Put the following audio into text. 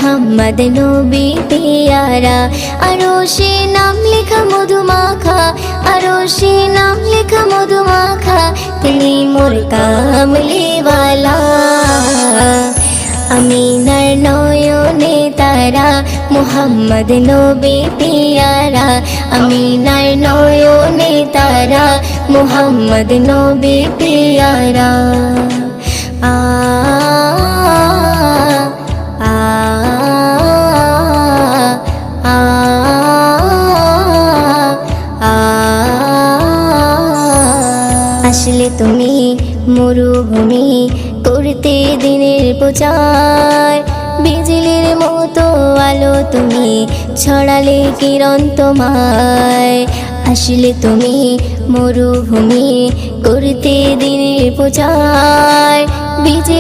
মুহাম্মদ নবী পিয়ারা। আরশে নাম লেখা মধুমাখা, আরশে নাম লেখা মধুমাখা, তিনি মোর কামলিওয়ালা। আমিনার নয়নে তারা, মুহাম্মদ নবী পিয়ারা। আমিনার নয়নে তারা, মুহাম্মদ নবী পিয়ারা। আ আ আ আ আসলে তুমি মরুভূমি করতে দিনের প্রচার, বিজলির মতো আলো তুমি ছড়ালে কিরণ তোমায়। আসলে তুমি মরুভূমি করতে দিনের প্রচার, বিজলি